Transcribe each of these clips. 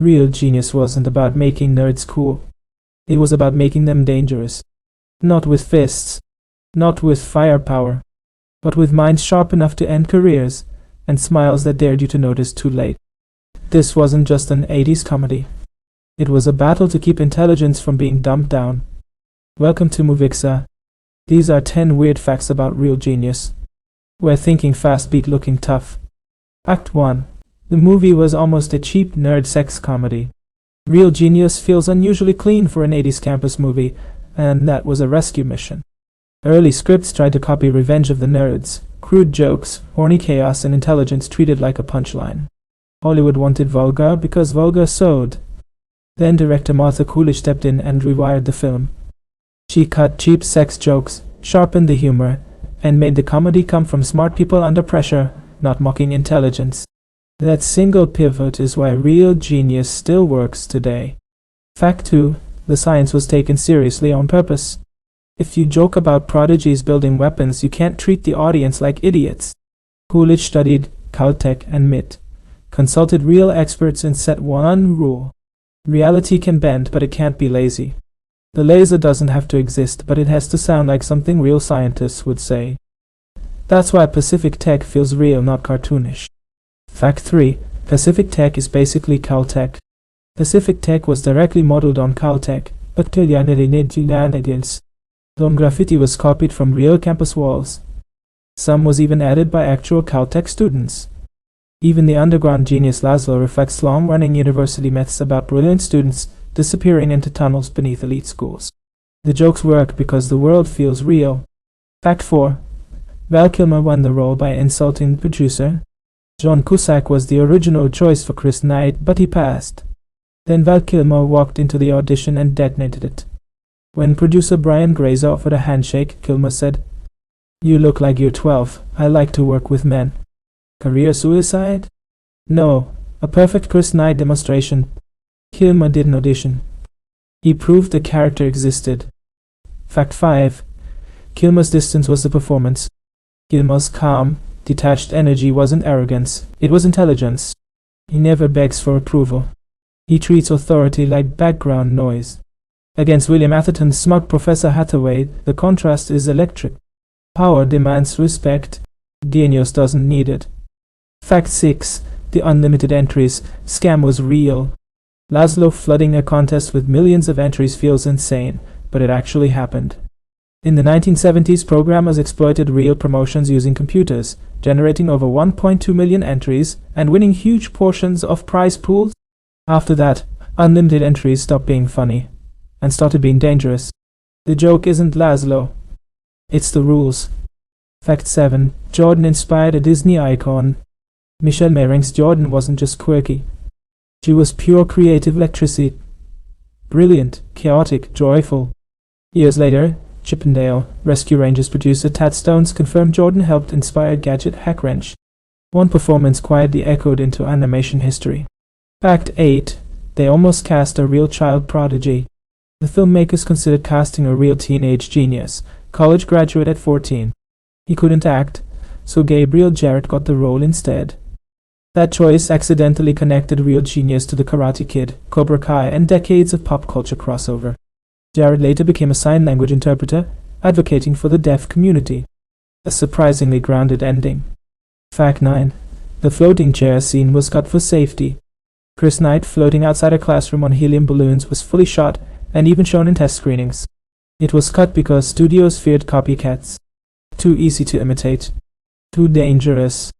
Real genius wasn't about making nerds cool. It was about making them dangerous. Not with fists, not with firepower, but with minds sharp enough to end careers, and smiles that dared you to notice too late. This wasn't just an 80s comedy. It was a battle to keep intelligence from being dumbed down. Welcome to MOVIXA. These are 10 weird facts about real genius. We're thinking fast beat looking tough. Act 1. The movie was almost a cheap nerd sex comedy. Real genius feels unusually clean for an 80s campus movie, and that was a rescue mission. Early scripts tried to copy Revenge of the Nerds, crude jokes, horny chaos, and intelligence treated like a punchline. Hollywood wanted vulgar because vulgar sold. Then director Martha Coolidge stepped in and rewired the film. She cut cheap sex jokes, sharpened the humor, and made the comedy come from smart people under pressure, not mocking intelligence. That single pivot is why real genius still works today. Fact 2. The science was taken seriously on purpose. If you joke about prodigies building weapons, you can't treat the audience like idiots. Coolidge studied Caltech and MIT, consulted real experts, and set one rule. Reality can bend, but it can't be lazy. The laser doesn't have to exist, but it has to sound like something real scientists would say. That's why Pacific Tech feels real, not cartoonish. Fact 3. Pacific Tech is basically Caltech. Pacific Tech was directly modeled on Caltech, but some graffiti was copied from real campus walls. Some was even added by actual Caltech students. Even the underground genius Laszlo reflects long-running university myths about brilliant students disappearing into tunnels beneath elite schools. The jokes work because the world feels real. Fact 4. Val Kilmer won the role by insulting the producer. John Cusack was the original choice for Chris Knight, but he passed. Then Val Kilmer walked into the audition and detonated it. When producer Brian Grazer offered a handshake, Kilmer said, "You look like you're 12. I like to work with men." Career suicide? No, a perfect Chris Knight demonstration. Kilmer didn't audition. He proved the character existed. Fact 5. Kilmer's distance was the performance. Kilmer's calm, detached energy wasn't arrogance, it was intelligence. He never begs for approval. He treats authority like background noise. Against William Atherton's smug Professor Hathaway, the contrast is electric. Power demands respect. Genius doesn't need it. Fact 6. The unlimited entries scam was real. Laszlo flooding a contest with millions of entries feels insane, but it actually happened. In the 1970s, programmers exploited real promotions using computers, generating over 1.2 million entries and winning huge portions of prize pools. After that, unlimited entries stopped being funny and started being dangerous. The joke isn't Laszlo, it's the rules. Fact 7. Jordan inspired a Disney icon. Michelle Mering's Jordan wasn't just quirky. She was pure creative electricity. Brilliant, chaotic, joyful. Years later, Chippendale Rescue Rangers producer Tad Stones confirmed Jordan helped inspire Gadget Hack Wrench. One performance quietly echoed into animation history. Fact 8. They almost cast a real child prodigy. The filmmakers considered casting a real teenage genius, college graduate at 14. He couldn't act, so Gabriel Jarrett got the role instead. That choice accidentally connected real genius to the Karate Kid, Cobra Kai, and decades of pop culture crossover. Jarrett later became a sign language interpreter, advocating for the deaf community. A surprisingly grounded ending. Fact 9. The floating chair scene was cut for safety. Chris Knight floating outside a classroom on helium balloons was fully shot and even shown in test screenings. It was cut because studios feared copycats. Too easy to imitate. Too dangerous.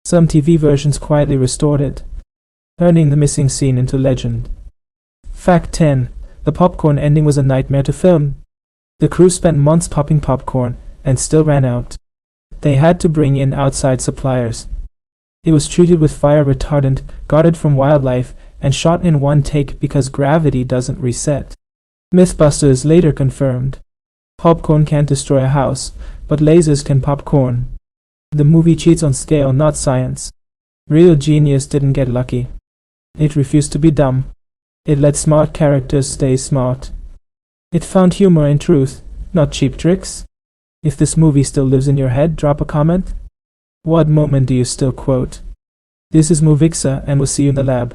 Some TV versions quietly restored it, turning the missing scene into legend. Fact 10. The popcorn ending was a nightmare to film. The crew spent months popping popcorn and still ran out. They had to bring in outside suppliers. It was treated with fire retardant, guarded from wildlife, and shot in one take because gravity doesn't reset. Mythbusters later confirmed. Popcorn can't destroy a house, but lasers can pop corn. The movie cheats on scale, not science. Real genius didn't get lucky. It refused to be dumb. It let smart characters stay smart. It found humor in truth, not cheap tricks. If this movie still lives in your head, drop a comment. What moment do you still quote? This is MOVIXA, and we'll see you in the lab.